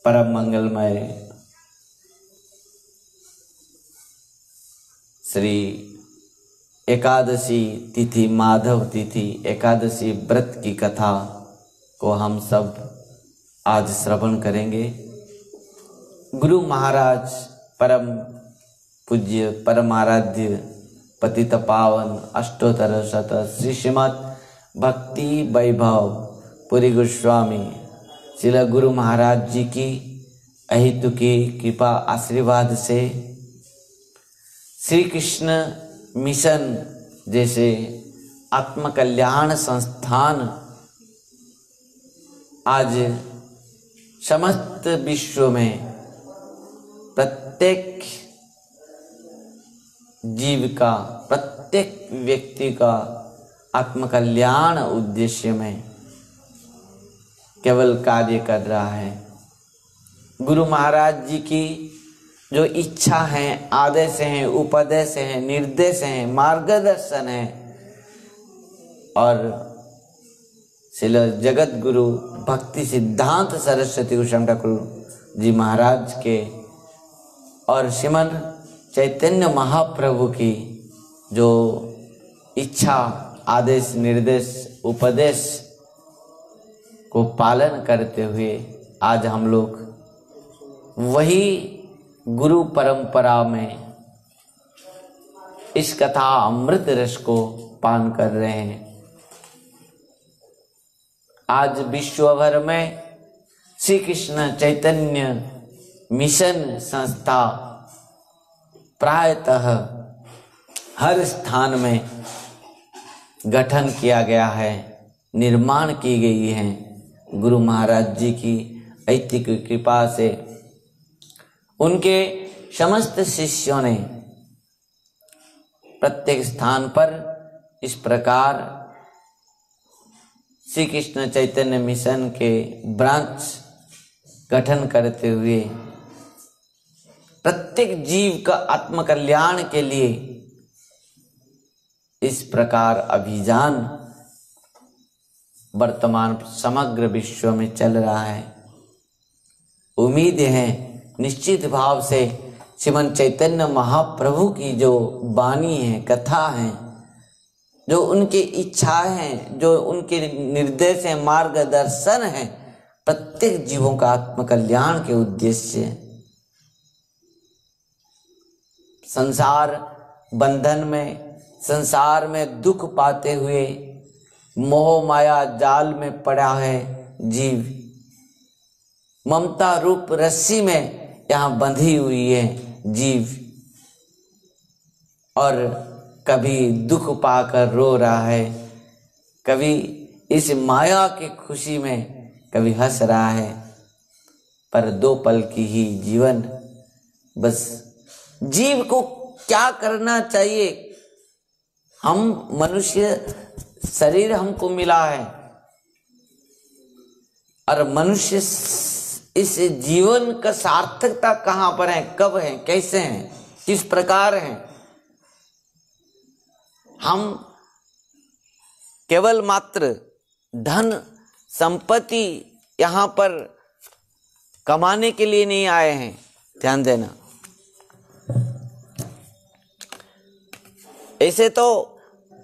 परम मंगलमय श्री एकादशी तिथि, माधव तिथि एकादशी व्रत की कथा को हम सब आज श्रवण करेंगे। गुरु महाराज परम पूज्य परम आराध्य पतित पावन अष्टोत्तर शत श्री श्रीमद् भक्ति वैभव पुरी गोस्वामी श्रील गुरु महाराज जी की अहितु की कृपा आशीर्वाद से श्री कृष्ण मिशन जैसे आत्म कल्याण संस्थान आज समस्त विश्व में प्रत्येक जीव का, प्रत्येक व्यक्ति का आत्म कल्याण उद्देश्य में केवल कार्य कर रहा है। गुरु महाराज जी की जो इच्छा है, आदेश हैं, उपदेश हैं, निर्देश हैं, मार्गदर्शन है और श्रील जगत गुरु भक्ति सिद्धांत सरस्वती गोस्वामी ठाकुर जी महाराज के और श्रीमन चैतन्य महाप्रभु की जो इच्छा, आदेश, निर्देश, उपदेश को पालन करते हुए आज हम लोग वही गुरु परंपरा में इस कथा अमृत रस को पान कर रहे हैं। आज विश्व भर में श्री कृष्ण चैतन्य मिशन संस्था प्रायतः हर स्थान में गठन किया गया है, निर्माण की गई है। गुरु महाराज जी की ऐतिक कृपा से उनके समस्त शिष्यों ने प्रत्येक स्थान पर इस प्रकार श्री कृष्ण चैतन्य मिशन के ब्रांच गठन करते हुए प्रत्येक जीव का आत्म कल्याण के लिए इस प्रकार अभियान वर्तमान समग्र विश्व में चल रहा है। उम्मीद है निश्चित भाव से श्रीमन चैतन्य महाप्रभु की जो वाणी है, कथा है, जो उनकी इच्छाएं हैं, जो उनके निर्देश हैं, मार्गदर्शन है, प्रत्येक जीवों का आत्म कल्याण के उद्देश्य संसार बंधन में, संसार में दुख पाते हुए मोह माया जाल में पड़ा है जीव, ममता रूप रस्सी में यहाँ बंधी हुई है जीव और कभी दुख पाकर रो रहा है, कभी इस माया की खुशी में कभी हंस रहा है। पर दो पल की ही जीवन, बस जीव को क्या करना चाहिए? हम मनुष्य शरीर हमको मिला है और मनुष्य इस जीवन का सार्थकता कहाँ पर है, कब है, कैसे है, किस प्रकार है? हम केवल मात्र धन संपत्ति यहाँ पर कमाने के लिए नहीं आए हैं, ध्यान देना। ऐसे तो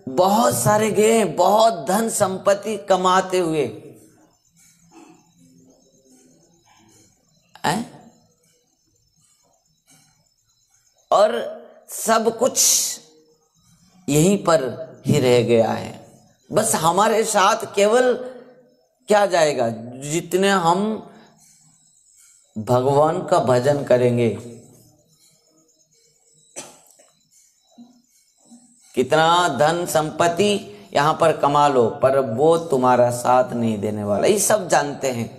बहुत सारे गए, बहुत धन संपत्ति कमाते हुए हैं और सब कुछ यहीं पर ही रह गया है। बस हमारे साथ केवल क्या जाएगा? जितने हम भगवान का भजन करेंगे, कितना धन संपत्ति यहाँ पर कमा लो, पर वो तुम्हारा साथ नहीं देने वाला। ये सब जानते हैं,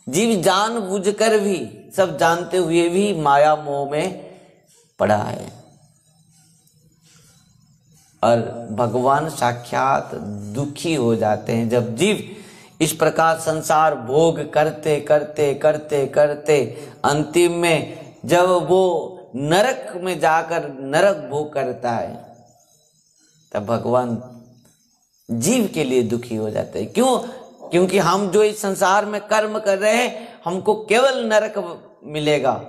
जीव जान बूझकर भी, सब जानते हुए भी माया मोह में पड़ा है और भगवान साक्षात दुखी हो जाते हैं जब जीव इस प्रकार संसार भोग करते करते करते करते अंतिम में जब वो नरक में जाकर नरक भोग करता है, तब भगवान जीव के लिए दुखी हो जाते हैं। क्यों? क्योंकि हम जो इस संसार में कर्म कर रहे हैं हमको केवल नरक मिलेगा।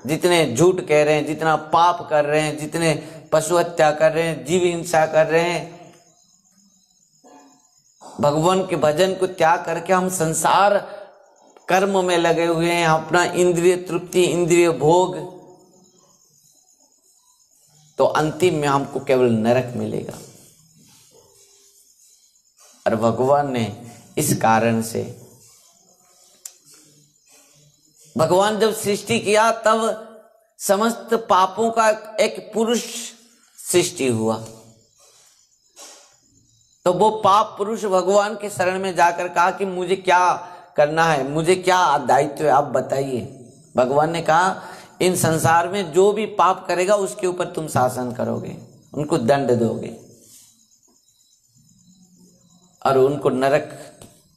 जितने झूठ कह रहे हैं, जितना पाप कर रहे हैं, जितने पशु हत्या कर रहे हैं, जीव हिंसा कर रहे हैं, भगवान के भजन को त्याग करके हम संसार कर्म में लगे हुए हैं, अपना इंद्रिय तृप्ति, इंद्रिय भोग, तो अंतिम में हमको केवल नरक मिलेगा। और भगवान ने इस कारण से, भगवान जब सृष्टि किया तब समस्त पापों का एक पुरुष सृष्टि हुआ। तो वो पाप पुरुष भगवान के शरण में जाकर कहा कि मुझे क्या करना है, मुझे क्या दायित्व है, आप बताइए। भगवान ने कहा इन संसार में जो भी पाप करेगा उसके ऊपर तुम शासन करोगे, उनको दंड दोगे और उनको नरक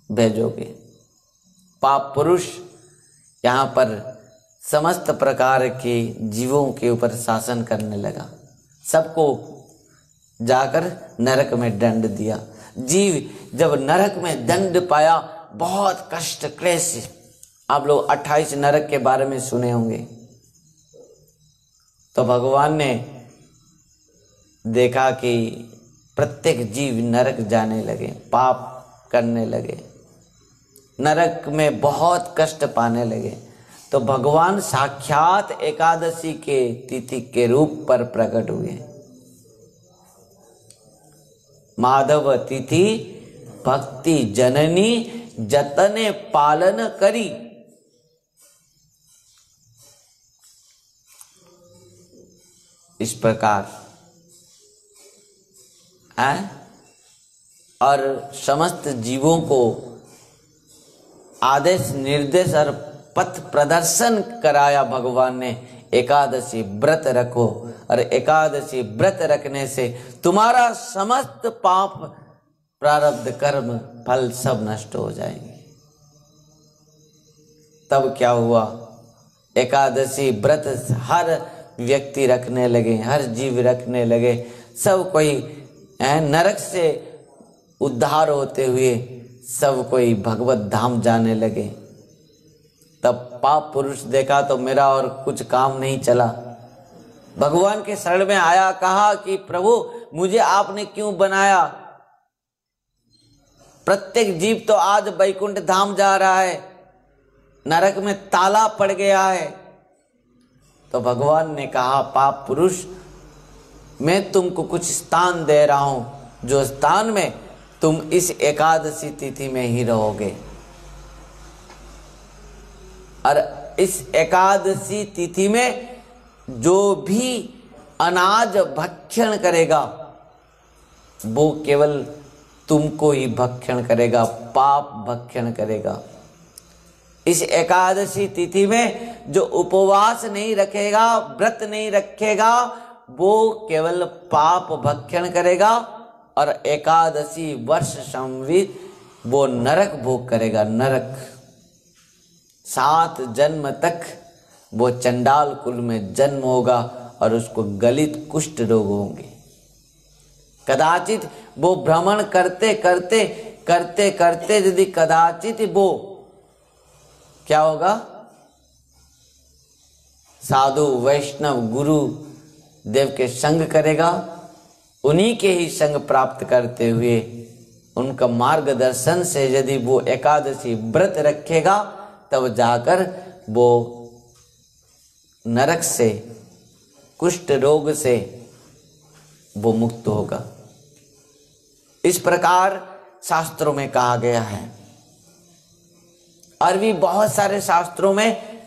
भेजोगे। पाप पुरुष यहाँ पर समस्त प्रकार के जीवों के ऊपर शासन करने लगा, सबको जाकर नरक में दंड दिया। जीव जब नरक में दंड पाया, बहुत कष्ट क्लेश, आप लोग 28 नरक के बारे में सुने होंगे। तो भगवान ने देखा कि प्रत्येक जीव नरक जाने लगे, पाप करने लगे, नरक में बहुत कष्ट पाने लगे। तो भगवान साक्षात एकादशी के तिथि के रूप पर प्रकट हुए। माधव तिथि भक्ति जननी जतने पालन करी। इस प्रकार है और समस्त जीवों को आदेश निर्देश और पथ प्रदर्शन कराया भगवान ने। एकादशी व्रत रखो और एकादशी व्रत रखने से तुम्हारा समस्त पाप प्रारब्ध कर्म फल सब नष्ट हो जाएंगे। तब क्या हुआ, एकादशी व्रत हर व्यक्ति रखने लगे, हर जीव रखने लगे, सब कोई नरक से उद्धार होते हुए सब कोई भगवत धाम जाने लगे। तब पाप पुरुष देखा तो मेरा और कुछ काम नहीं चला, भगवान के शरण में आया, कहा कि प्रभु मुझे आपने क्यों बनाया, प्रत्येक जीव तो आज वैकुंठ धाम जा रहा है, नरक में ताला पड़ गया है। तो भगवान ने कहा पाप पुरुष मैं तुमको कुछ स्थान दे रहा हूं, जो स्थान में तुम इस एकादशी तिथि में ही रहोगे। और इस एकादशी तिथि में जो भी अनाज भक्षण करेगा वो केवल तुमको ही भक्षण करेगा, पाप भक्षण करेगा। इस एकादशी तिथि में जो उपवास नहीं रखेगा, व्रत नहीं रखेगा, वो केवल पाप भक्षण करेगा और एकादशी वर्ष संवित वो नरक भोग करेगा। नरक 7 जन्म तक वो चंडाल कुल में जन्म होगा और उसको गलित कुष्ठ रोग होंगे। कदाचित वो भ्रमण करते करते करते करते यदि कदाचित वो क्या होगा, साधु वैष्णव गुरु देव के संग करेगा, उन्हीं के ही संग प्राप्त करते हुए उनका मार्गदर्शन से यदि वो एकादशी व्रत रखेगा तब जाकर वो नरक से, कुष्ठ रोग से वो मुक्त होगा। इस प्रकार शास्त्रों में कहा गया है। और भी बहुत सारे शास्त्रों में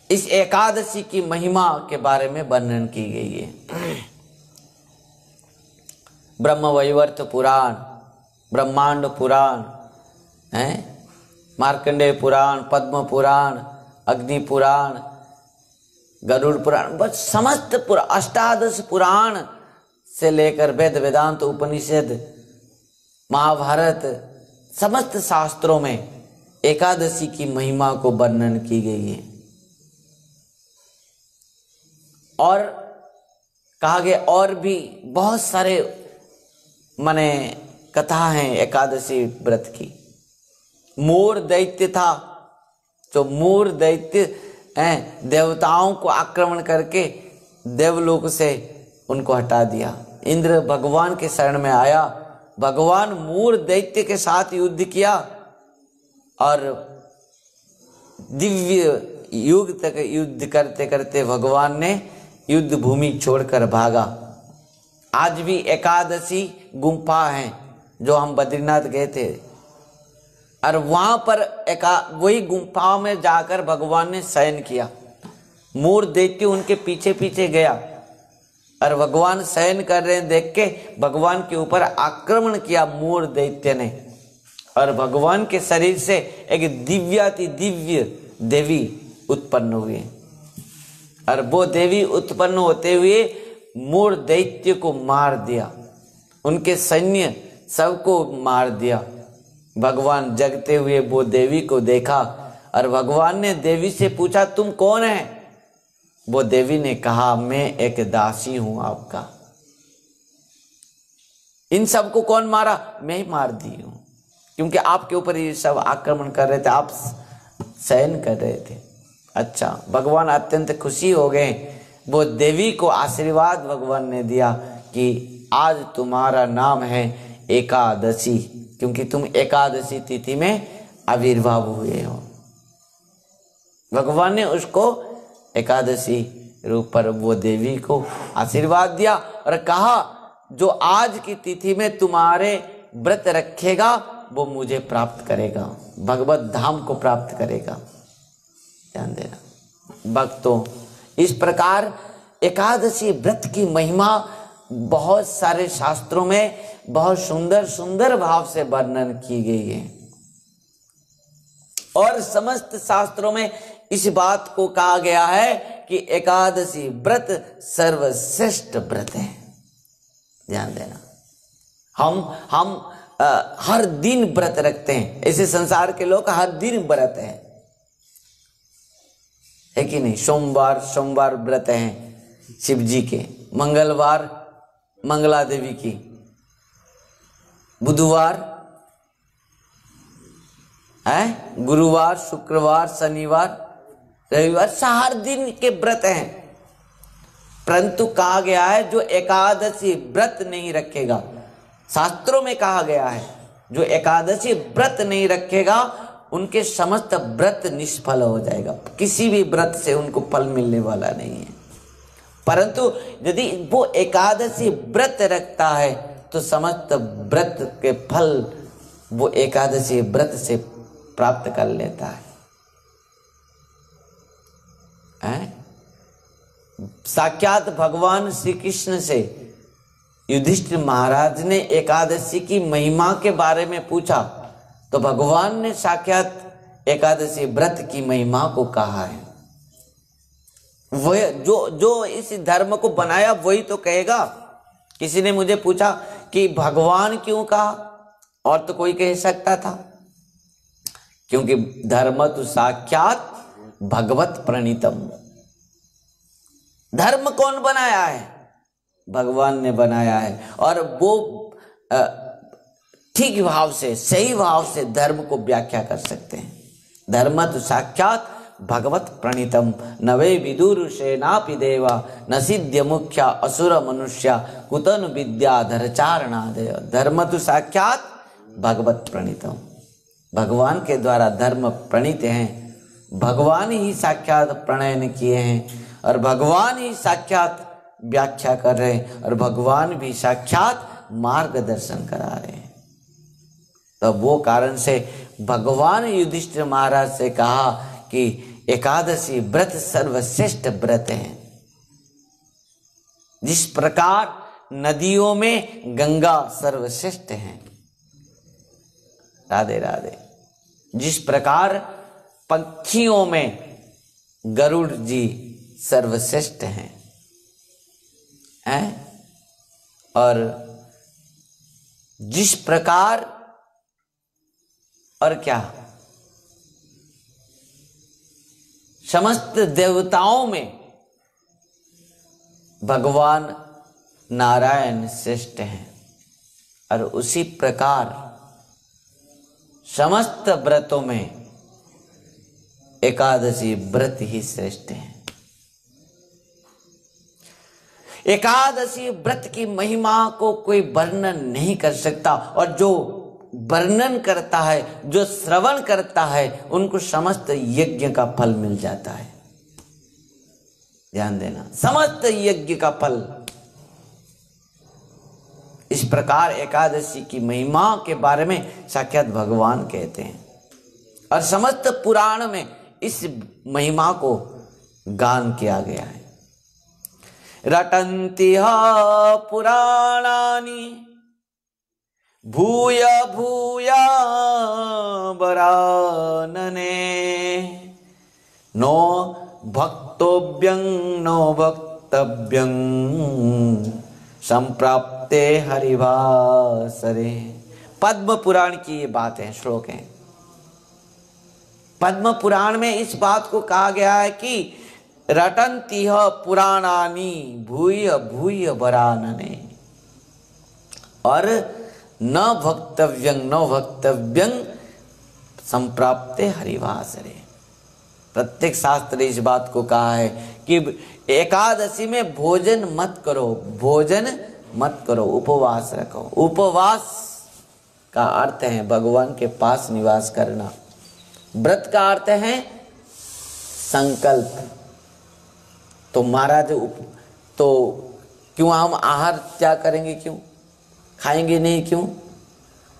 इस एकादशी की महिमा के बारे में वर्णन की गई है। ब्रह्म वैवर्त पुराण, ब्रह्मांड पुराण है, मार्कंडेय पुराण, पद्म पुराण, अग्नि पुराण, गरुड़ पुराण, बस समस्त पुराण, 18 पुराण से लेकर वेद वेदांत उपनिषद महाभारत समस्त शास्त्रों में एकादशी की महिमा को वर्णन की गई है। और कहा गया और भी बहुत सारे माने कथा है एकादशी व्रत की। मोर दैत्य था, जो मोर दैत्य देवताओं को आक्रमण करके देवलोक से उनको हटा दिया। इंद्र भगवान के शरण में आया, भगवान मोर दैत्य के साथ युद्ध किया और दिव्य युग तक युद्ध करते करते भगवान ने युद्ध भूमि छोड़कर भागा। आज भी एकादशी गुम्फा है जो हम बद्रीनाथ गए थे, और वहां पर वही गुम्फा में जाकर भगवान ने शयन किया। मोर दैत्य उनके पीछे पीछे गया और भगवान शयन कर रहे हैं देख के भगवान के ऊपर आक्रमण किया मोर दैत्य ने, और भगवान के शरीर से एक दिव्याति दिव्य देवी उत्पन्न हुई, और वो देवी उत्पन्न होते हुए मोर दैत्य को मार दिया, उनके सैन्य सबको मार दिया। भगवान जगते हुए वो देवी को देखा और भगवान ने देवी से पूछा, तुम कौन है? वो देवी ने कहा, मैं एक दासी हूं आपका। इन सबको कौन मारा? मैं ही मार दी हूं, क्योंकि आपके ऊपर ये सब आक्रमण कर रहे थे, आप शयन कर रहे थे। अच्छा, भगवान अत्यंत खुशी हो गए। वो देवी को आशीर्वाद भगवान ने दिया कि आज तुम्हारा नाम है एकादशी, क्योंकि तुम एकादशी तिथि में आविर्भाव हुए हो। भगवान ने उसको एकादशी रूप पर वो देवी को आशीर्वाद दिया और कहा, जो आज की तिथि में तुम्हारे व्रत रखेगा वो मुझे प्राप्त करेगा, भगवत धाम को प्राप्त करेगा। ध्यान देना भक्तों, इस प्रकार एकादशी व्रत की महिमा बहुत सारे शास्त्रों में बहुत सुंदर सुंदर भाव से वर्णन की गई है, और समस्त शास्त्रों में इस बात को कहा गया है कि एकादशी व्रत सर्वश्रेष्ठ व्रत है। ध्यान देना, हम हर दिन व्रत रखते हैं, ऐसे संसार के लोग हर दिन व्रत है कि नहीं? सोमवार व्रत हैं शिव जी के, मंगलवार मंगला देवी की, बुधवार है, गुरुवार, शुक्रवार, शनिवार, रविवार, हर दिन के व्रत हैं। परंतु कहा गया है जो एकादशी व्रत नहीं रखेगा, शास्त्रों में कहा गया है जो एकादशी व्रत नहीं रखेगा उनके समस्त व्रत निष्फल हो जाएगा, किसी भी व्रत से उनको फल मिलने वाला नहीं है। परंतु यदि वो एकादशी व्रत रखता है तो समस्त व्रत के फल वो एकादशी व्रत से प्राप्त कर लेता है। साक्षात भगवान श्री कृष्ण से युधिष्ठिर महाराज ने एकादशी की महिमा के बारे में पूछा तो भगवान ने साक्षात एकादशी व्रत की महिमा को कहा है। वह जो इस धर्म को बनाया वही तो कहेगा। किसी ने मुझे पूछा कि भगवान क्यों कहा, और तो कोई कह सकता था, क्योंकि धर्म तो साक्षात भगवत प्रणीतम। धर्म कौन बनाया है? भगवान ने बनाया है, और वो ठीक भाव से सही भाव से धर्म को व्याख्या कर सकते हैं। धर्म तो साक्षात भगवत प्रणीतम, नवे विदुरुषेनापि देवा न सिद्ध्य मुख्या असुर मनुष्या कुतनु विद्याधर चारणादय। धर्म तो साक्षात भगवत प्रणीतम, भगवान के द्वारा धर्म प्रणीत हैं, भगवान ही साक्षात प्रणयन किए हैं, और भगवान ही साक्षात व्याख्या कर रहे हैं, और भगवान भी साक्षात मार्गदर्शन करा रहे हैं। तो वो कारण से भगवान युधिष्ठिर महाराज से कहा कि एकादशी व्रत सर्वश्रेष्ठ व्रत है। जिस प्रकार नदियों में गंगा सर्वश्रेष्ठ है, राधे राधे, जिस प्रकार पक्षियों में गरुड़ जी सर्वश्रेष्ठ हैं, और जिस प्रकार और क्या समस्त देवताओं में भगवान नारायण श्रेष्ठ हैं, और उसी प्रकार समस्त व्रतों में एकादशी व्रत ही श्रेष्ठ है। एकादशी व्रत की महिमा को कोई वर्णन नहीं कर सकता, और जो वर्णन करता है, जो श्रवण करता है, उनको समस्त यज्ञ का फल मिल जाता है। ध्यान देना, समस्त यज्ञ का फल। इस प्रकार एकादशी की महिमा के बारे में साक्षात भगवान कहते हैं, और समस्त पुराण में इस महिमा को गान किया गया है। रटन्ति पुराणानि भूय भूय वरानने, नो भक्तोऽभ्यं नो वक्तव्यं संप्राप्ते हरिवासरे। पद्म पुराण की ये बात है, श्लोक है। पद्म पुराण में इस बात को कहा गया है कि रटन्ति पुराणानि भूय भूय वरानने, और न भक्तव्यं संप्राप्ते हरिवासरे। प्रत्येक शास्त्र ने इस बात को कहा है कि एकादशी में भोजन मत करो, भोजन मत करो, उपवास रखो। उपवास का अर्थ है भगवान के पास निवास करना। व्रत का अर्थ है संकल्प। तो महाराज, तो क्यों हम आहार त्याग करेंगे? क्यों खाएंगे नहीं? क्यों?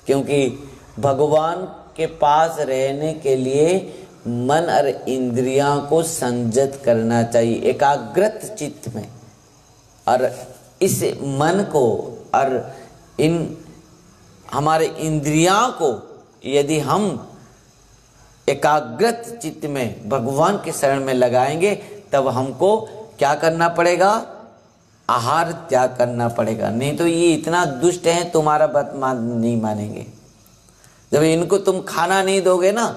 क्योंकि भगवान के पास रहने के लिए मन और इंद्रियां को संयत करना चाहिए, एकाग्रत चित्त में। और इस मन को और इन हमारे इंद्रियां को यदि हम एकाग्रत चित्त में भगवान के शरण में लगाएंगे, तब हमको क्या करना पड़ेगा? आहार त्याग करना पड़ेगा। नहीं तो ये इतना दुष्ट है, तुम्हारा बात नहीं मानेंगे। जब इनको तुम खाना नहीं दोगे ना,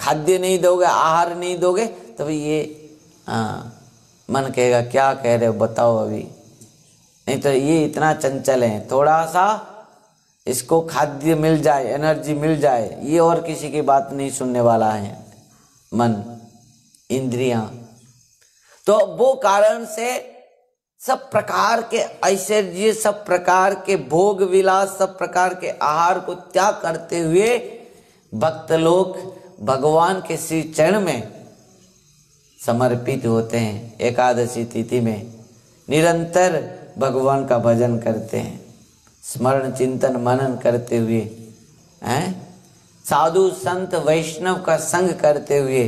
खाद्य नहीं दोगे, आहार नहीं दोगे, तब ये मन कहेगा क्या कह रहे हो बताओ अभी। नहीं तो ये इतना चंचल है, थोड़ा सा इसको खाद्य मिल जाए, एनर्जी मिल जाए, ये और किसी की बात नहीं सुनने वाला है मन, इंद्रियां। तो वो कारण से सब प्रकार के ऐश्वर्य, सब प्रकार के भोग विलास, सब प्रकार के आहार को त्याग करते हुए भक्त लोग भगवान के श्री चरण में समर्पित होते हैं। एकादशी तिथि में निरंतर भगवान का भजन करते हैं, स्मरण चिंतन मनन करते हुए, साधु संत वैष्णव का संग करते हुए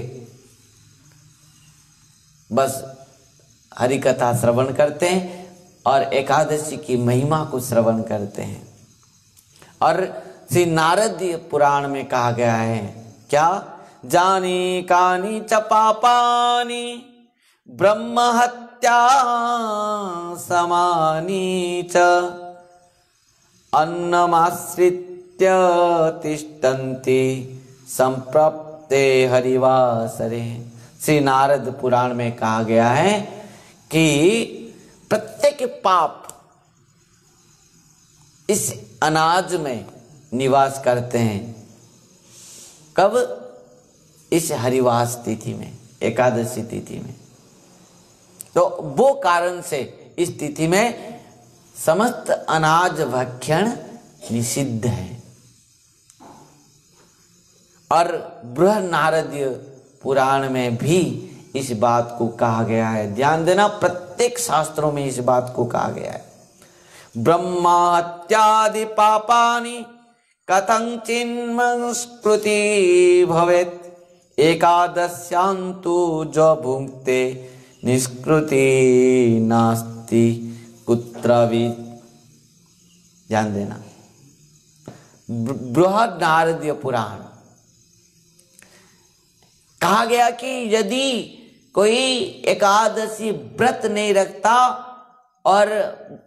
बस हरि कथा श्रवण करते हैं और एकादशी की महिमा को श्रवण करते हैं। और श्री नारद पुराण में कहा गया है क्या? जानी कानी च पापानि ब्रह्म हत्या समानी च अन्नमाश्रित्य तिष्ठन्ति संप्राप्ते हरिवासरे। श्री नारद पुराण में कहा गया है कि प्रत्येक पाप इस अनाज में निवास करते हैं। कब? इस हरिवास तिथि में, एकादशी तिथि में। तो वो कारण से इस तिथि में समस्त अनाज भक्षण निषिद्ध है। और बृहद नारदीय पुराण में भी इस बात को कहा गया है। ध्यान देना, प्रत्येक शास्त्रों में इस बात को कहा गया है। ब्रह्मा हत्यादि पापानि कथंचिन्मनुस्मृति भवेत् एकादश्यान्तु जो भुङ्क्ते निष्कृति नास्ति कुत्रचित्। ध्यान देना, बृहद नारदीय पुराण कहा गया कि यदि कोई एकादशी व्रत नहीं रखता और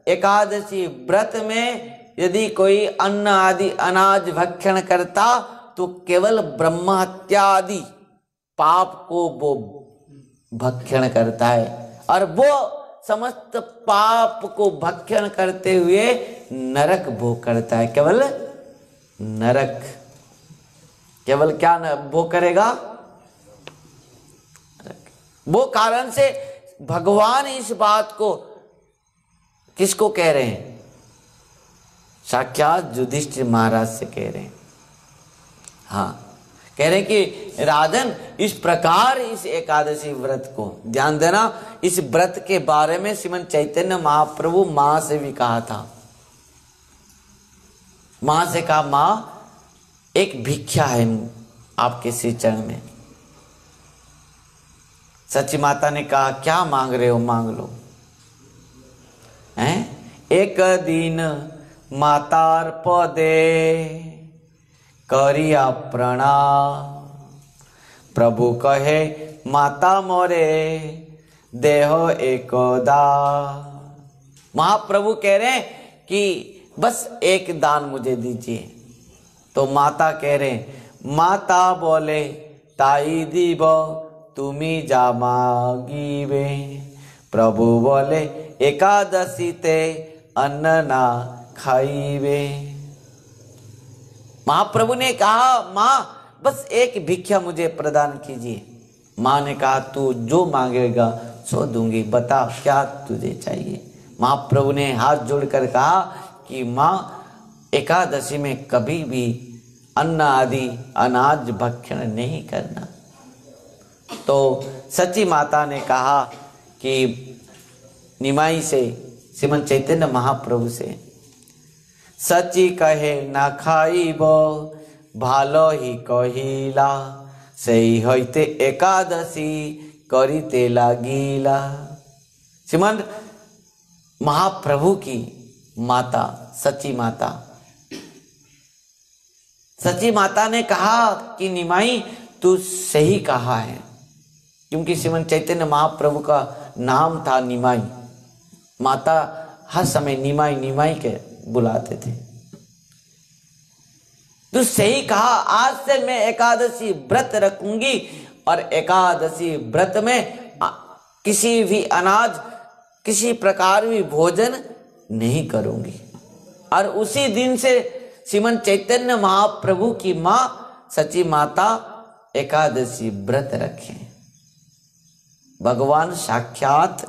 एकादशी व्रत में यदि कोई अन्न आदि अनाज भक्षण करता, तो केवल ब्रह्म हत्या आदि पाप को वो भक्षण करता है। और वो समस्त पाप को भक्षण करते हुए नरक भोग करता है। केवल नरक, केवल क्या भोग करेगा? वो कारण से भगवान इस बात को किसको कह रहे हैं? साक्षात युधिष्ठिर महाराज से कह रहे हैं। हाँ, कह रहे हैं कि राजन, इस प्रकार इस एकादशी व्रत को ध्यान देना। इस व्रत के बारे में श्रीमद् चैतन्य महाप्रभु मां से भी कहा था। मां से कहा, मां एक भिक्षा है आपके श्री चरण में। सची माता ने कहा, क्या मांग रहे हो? मांग लो। हैं? एक दिन मातार पदे करिया प्रणाम, प्रभु कहे माता मोरे देह एकदा। महाप्रभु कह रहे हैं कि बस एक दान मुझे दीजिए। तो माता कह रहे, माता बोले ताई दीब तुमी जा मांगीबे। प्रभु बोले एकादशी ते अन्न ना खाईबे। महाप्रभु ने कहा, मां बस एक भिक्षा मुझे प्रदान कीजिए। मां ने कहा, तू जो मांगेगा सो दूंगी, बता क्या तुझे चाहिए। महाप्रभु ने हाथ जोड़कर कहा कि मां एकादशी में कभी भी अन्न आदि अनाज भक्षण नहीं करना। तो सची माता ने कहा कि निमाई से, श्रीमद् चैतन्य महाप्रभु से, सची कहे ना खाइब भालो ही कहिला, सही हईते एकादशी करिते लागिला। श्रीमद् महाप्रभु की माता सची माता ने कहा कि निमाई तू सही कहा है, क्योंकि श्रीमद् चैतन्य महाप्रभु का नाम था निमाई। माता हर समय निमाई निमाई के बुलाते थे। तू सही कहा, आज से मैं एकादशी व्रत रखूंगी और एकादशी व्रत में किसी भी अनाज, किसी प्रकार भी भोजन नहीं करूंगी। और उसी दिन से श्रीमद् चैतन्य महाप्रभु की मां सची माता एकादशी व्रत रखे। भगवान साक्षात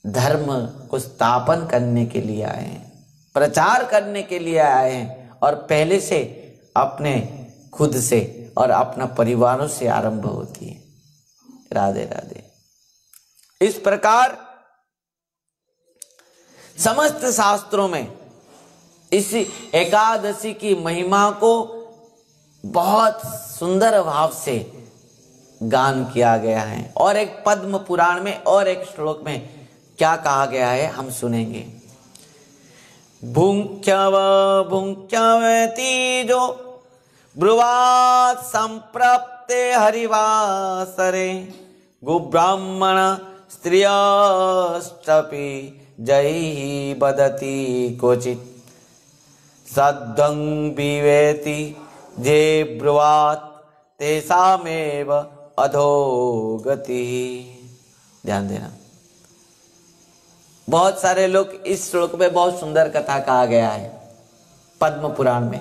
धर्म को स्थापन करने के लिए आए हैं, प्रचार करने के लिए आए हैं, और पहले से अपने खुद से और अपना परिवारों से आरंभ होती है। राधे राधे। इस प्रकार समस्त शास्त्रों में इस एकादशी की महिमा को बहुत सुंदर भाव से गान किया गया है। और एक पद्म पुराण में और एक श्लोक में क्या कहा गया है हम सुनेंगे। भुंक्ष्यव भुंक्ष्यवती जो ब्रुवात् संप्रप्ते हरिवासरे गुब्राह्मण स्त्रियश्चपि जैहि बदति क्वचित् सद्धं विवेति जे ब्रुवात् तेषामेव अधोगति। ध्यान देना, बहुत सारे लोग इस श्लोक में बहुत सुंदर कथा कहा गया है पद्म पुराण में।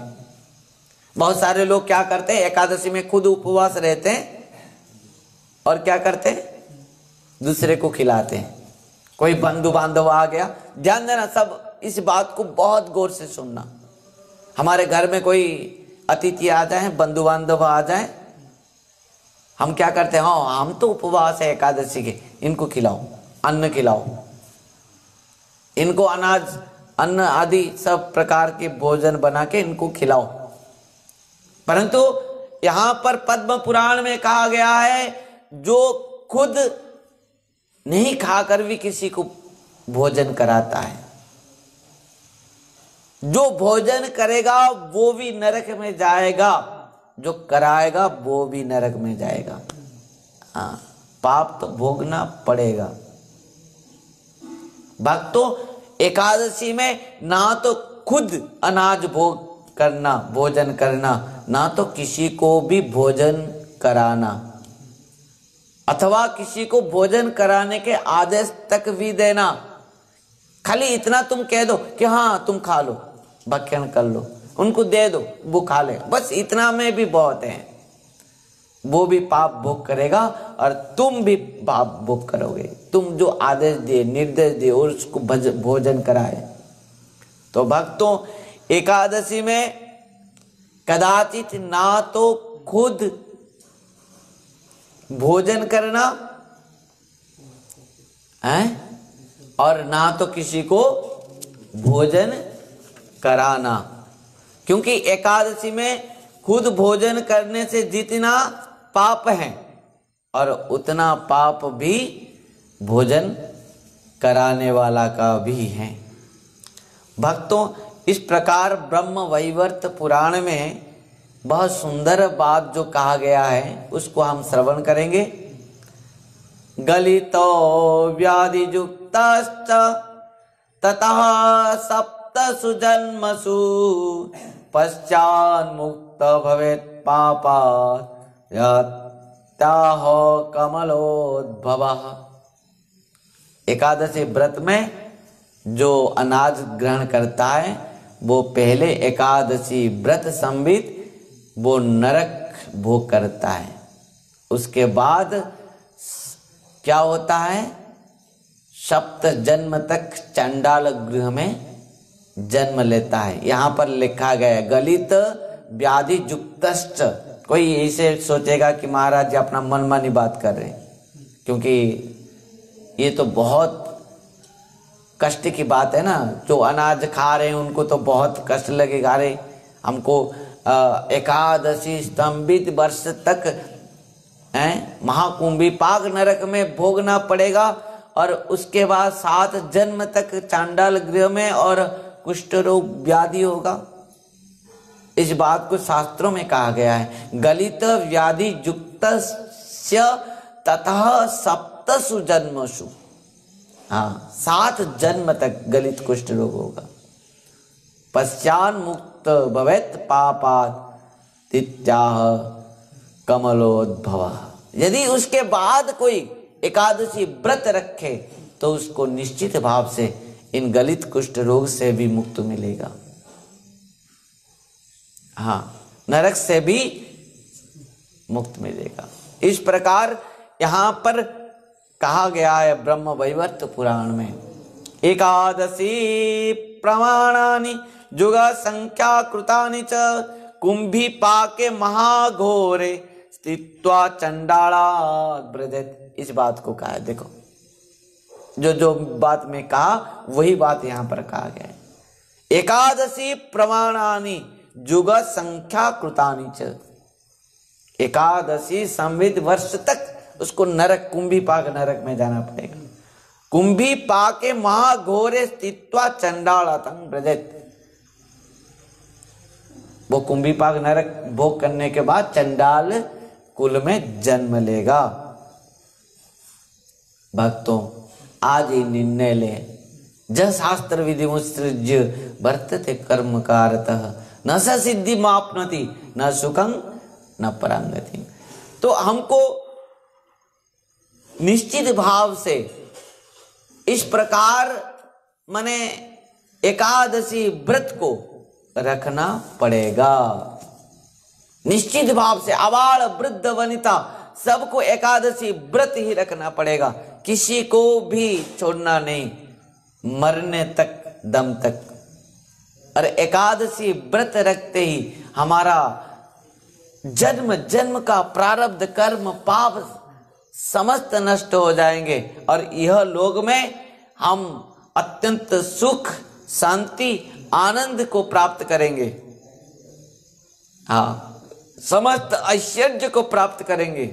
बहुत सारे लोग क्या करते हैं, एकादशी में खुद उपवास रहते हैं और क्या करते हैं, दूसरे को खिलाते हैं। कोई बंधु बांधव आ गया, ध्यान देना, सब इस बात को बहुत गौर से सुनना। हमारे घर में कोई अतिथि आ जाए, बंधु बांधव आ जाए, हम क्या करते हैं, हाँ हम तो उपवास है एकादशी के, इनको खिलाओ, अन्न खिलाओ, इनको अनाज अन्न आदि सब प्रकार के भोजन बना के इनको खिलाओ। परंतु यहां पर पद्म पुराण में कहा गया है, जो खुद नहीं खाकर भी किसी को भोजन कराता है, जो भोजन करेगा वो भी नरक में जाएगा, जो कराएगा वो भी नरक में जाएगा। हाँ, पाप तो भोगना पड़ेगा। भक्तों, एकादशी में ना तो खुद अनाज भोग करना, भोजन करना, ना तो किसी को भी भोजन कराना। अथवा किसी को भोजन कराने के आदेश तक भी देना। खाली इतना तुम कह दो कि हाँ तुम खा लो, भक्षण कर लो, उनको दे दो, वो खा ले, बस इतना में भी बहुत है। वो भी पाप भोग करेगा और तुम भी पाप भोग करोगे। तुम जो आदेश दिए, निर्देश दिए और उसको भोजन कराए। तो भक्तों, एकादशी में कदाचित ना तो खुद भोजन करना है और ना तो किसी को भोजन कराना, क्योंकि एकादशी में खुद भोजन करने से जितना पाप है और उतना पाप भी भोजन कराने वाला का भी है। भक्तों, इस प्रकार ब्रह्म वैवर्त पुराण में बहुत सुंदर बात जो कहा गया है उसको हम श्रवण करेंगे। गलितो व्याधियुक्तश्च ततः सप्तसु जन्मसु पश्चान् मुक्त भवेत् पापात् यत्याह कमलोद्भवः। एकादशी व्रत में जो अनाज ग्रहण करता है वो पहले एकादशी व्रत संबित वो नरक भोग करता है। उसके बाद क्या होता है, सप्त जन्म तक चंडाल गृह में जन्म लेता है। यहाँ पर लिखा गया है गलित व्याधि युक्तश्च। कोई ऐसे सोचेगा कि महाराज जी अपना मनमानी बात कर रहे हैं, क्योंकि ये तो बहुत कष्ट की बात है ना। जो अनाज खा रहे हैं उनको तो बहुत कष्ट लगेगा। अरे हमको एकादशी स्तंभित वर्ष तक महाकुंभी पाक नरक में भोगना पड़ेगा और उसके बाद 7 जन्म तक चांडाल गृह में और कुष्ठ रोग व्याधि होगा। इस बात को शास्त्रों में कहा गया है। गलित व्याधि युक्तस्य ततः सप्तसु जन्मसु। हाँ, 7 जन्म तक गलित कुष्ठ रोग होगा। पश्चान मुक्त भवेत् पापात् इत्याह कमलोद्भवः। यदि उसके बाद कोई एकादशी व्रत रखे तो उसको निश्चित भाव से इन गलित कुष्ठ रोग से भी मुक्त मिलेगा। हाँ, नरक से भी मुक्त मिलेगा। इस प्रकार यहाँ पर कहा गया है ब्रह्म वैवर्त पुराण में। एकादशी प्रमाणानि जुग संख्या कृतानि च कुंभी पाके महाघोरे स्थित्वा चंडाला ब्रजेत। इस बात को कहा है। देखो, जो बात में कहा वही बात यहाँ पर कहा गया है। एकादशी प्रमाणानि जुग संख्या कृतानि च। एकादशी संवित वर्ष तक उसको नरक, कुंभी पाक नरक में जाना पड़ेगा। कुंभी पाके महाघोरे स्थित्वा चंडालतं ब्रजेत। वो कुंभी पाक नरक भोग करने के बाद चंडाल कुल में जन्म लेगा। भक्तों, आज ही निर्णय ले। ज शास्त्र विधि मुत्सृज्य वर्तते कर्म कारतः न स सिद्धि माप्नोति न सुखं न परांगति। तो हमको निश्चित भाव से इस प्रकार माने एकादशी व्रत को रखना पड़ेगा। निश्चित भाव से आबाल वृद्ध वनिता सबको एकादशी व्रत ही रखना पड़ेगा। किसी को भी छोड़ना नहीं, मरने तक, दम तक। और एकादशी व्रत रखते ही हमारा जन्म जन्म का प्रारब्ध कर्म पाप समस्त नष्ट हो जाएंगे और यह लोक में हम अत्यंत सुख, शांति, आनंद को प्राप्त करेंगे। हाँ, समस्त ऐश्वर्य को प्राप्त करेंगे,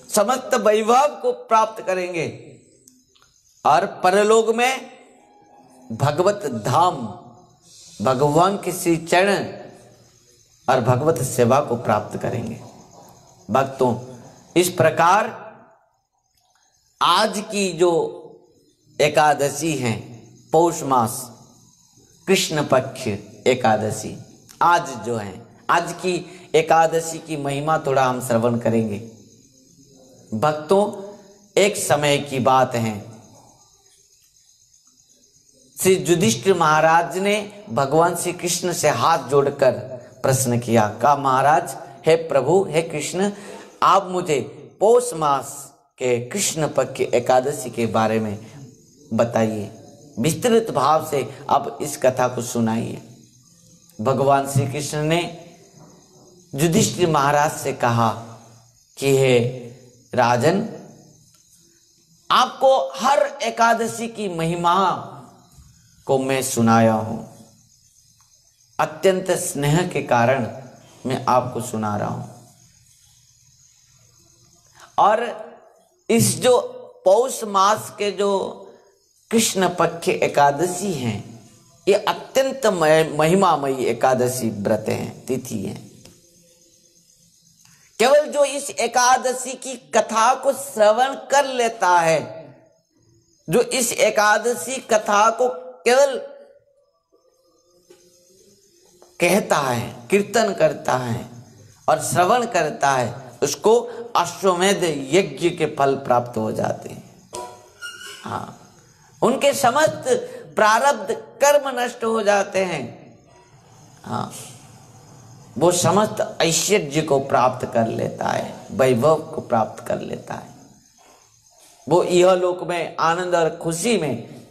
समस्त वैभव को प्राप्त करेंगे और परलोक में भगवत धाम, भगवान के श्री चरण और भगवत सेवा को प्राप्त करेंगे। भक्तों, इस प्रकार आज की जो एकादशी है, पौष मास कृष्ण पक्ष एकादशी, आज जो है, आज की एकादशी की महिमा थोड़ा हम श्रवण करेंगे। भक्तों, एक समय की बात है, श्री युधिष्ठिर महाराज ने भगवान श्री कृष्ण से हाथ जोड़कर प्रश्न किया, कहा महाराज, हे प्रभु, हे कृष्ण, आप मुझे पौष मास के कृष्ण पक्ष की एकादशी के बारे में बताइए, विस्तृत भाव से आप इस कथा को सुनाइए। भगवान श्री कृष्ण ने युधिष्ठिर महाराज से कहा कि हे राजन, आपको हर एकादशी की महिमा को मैं सुनाया हूं, अत्यंत स्नेह के कारण मैं आपको सुना रहा हूं। और इस जो पौष मास के जो कृष्ण पक्ष एकादशी हैं, ये अत्यंत महिमामयी एकादशी व्रत हैं, तिथि है। केवल जो इस एकादशी की कथा को श्रवण कर लेता है, जो इस एकादशी कथा को केवल कहता है, कीर्तन करता है और श्रवण करता है, उसको अश्वमेध यज्ञ के फल प्राप्त हो जाते हैं। हाँ, उनके समस्त प्रारब्ध कर्म नष्ट हो जाते हैं। हाँ, वो समस्त ऐश्वर्य को प्राप्त कर लेता है, वैभव को प्राप्त कर लेता है। वो यह लोक में आनंद और खुशी में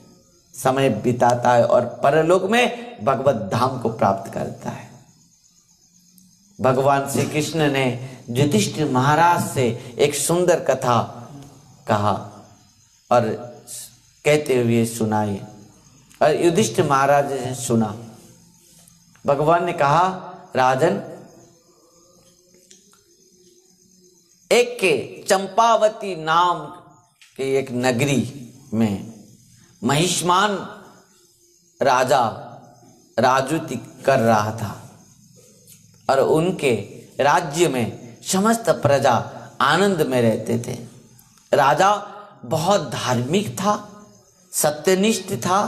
समय बिताता है और परलोक में भगवत धाम को प्राप्त करता है। भगवान श्री कृष्ण ने युधिष्ठिर महाराज से एक सुंदर कथा कहा और कहते हुए सुनाई, और युधिष्ठिर महाराज ने सुना। भगवान ने कहा, राजन, एक के चंपावती नाम के एक नगरी में महिष्मान राजा राजूति कर रहा था और उनके राज्य में समस्त प्रजा आनंद में रहते थे। राजा बहुत धार्मिक था, सत्यनिष्ठ था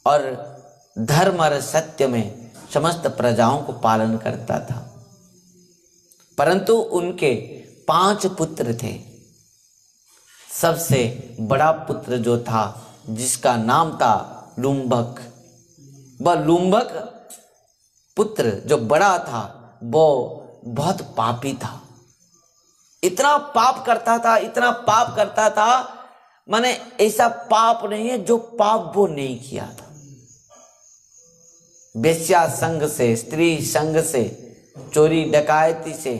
और धर्म और सत्य में समस्त प्रजाओं को पालन करता था। परंतु उनके 5 पुत्र थे। सबसे बड़ा पुत्र जो था, जिसका नाम था लुम्भक, वह लुम्भक पुत्र जो बड़ा था, वो बहुत पापी था। इतना पाप करता था, इतना पाप करता था, माने ऐसा पाप नहीं है जो पाप वो नहीं किया था। वेश्या संग से, स्त्री संग से, चोरी डकायती से,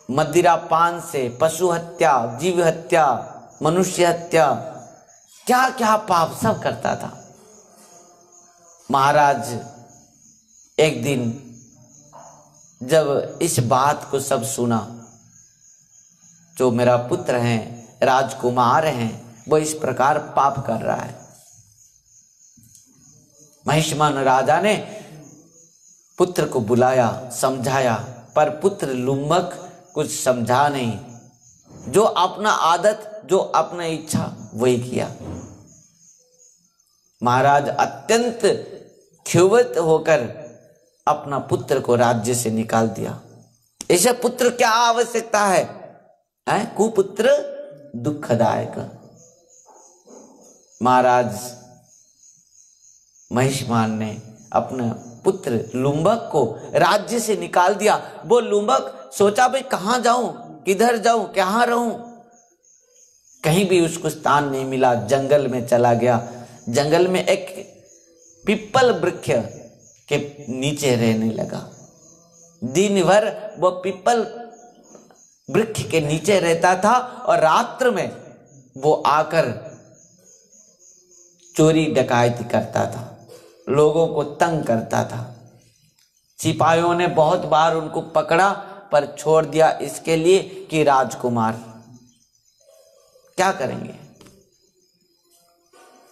मदिरा पान से, पशु हत्या, जीव हत्या, मनुष्य हत्या, क्या क्या पाप सब करता था। महाराज एक दिन जब इस बात को सब सुना, जो मेरा पुत्र है, राजकुमार हैं, वो इस प्रकार पाप कर रहा है, महिष्मान राजा ने पुत्र को बुलाया, समझाया, पर पुत्र लुम्भक कुछ समझा नहीं। जो अपना आदत, जो अपना इच्छा, वही किया। महाराज अत्यंत क्षुब्ध होकर अपना पुत्र को राज्य से निकाल दिया। ऐसे पुत्र क्या आवश्यकता है? कुपुत्र दुखदायक। महाराज महिष्मान ने अपना पुत्र लुम्भक को राज्य से निकाल दिया। वो लुम्भक सोचा, भाई कहां जाऊं, किधर जाऊं, कहां रहूं, कहीं भी उसको स्थान नहीं मिला। जंगल में चला गया। जंगल में एक पीपल वृक्ष के नीचे रहने लगा। दिन भर वो पीपल वृक्ष के नीचे रहता था और रात्र में वो आकर चोरी डकायती करता था, लोगों को तंग करता था। सिपाहियों ने बहुत बार उनको पकड़ा पर छोड़ दिया, इसके लिए कि राजकुमार क्या करेंगे।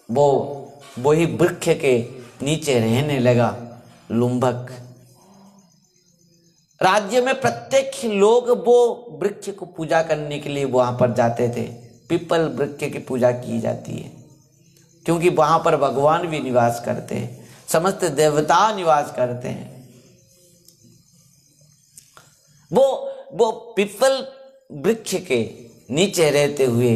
वो वही वृक्ष के नीचे रहने लगा लुम्भक। राज्य में प्रत्येक लोग वो वृक्ष को पूजा करने के लिए वहां पर जाते थे। पीपल वृक्ष की पूजा की जाती है क्योंकि वहां पर भगवान भी निवास करते हैं, समस्त देवता निवास करते हैं। वो पीपल वृक्ष के नीचे रहते हुए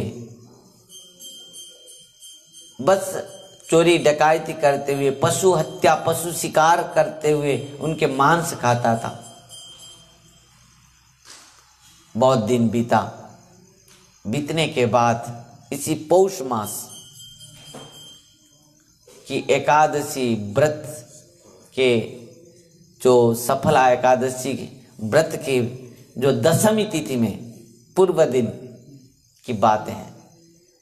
बस चोरी डकैती करते हुए, पशु हत्या, पशु शिकार करते हुए उनके मांस खाता था। बहुत दिन बीतने के बाद इसी पौष मास की एकादशी व्रत के जो सफला एकादशी व्रत की जो दशमी तिथि में पूर्व दिन की बात है।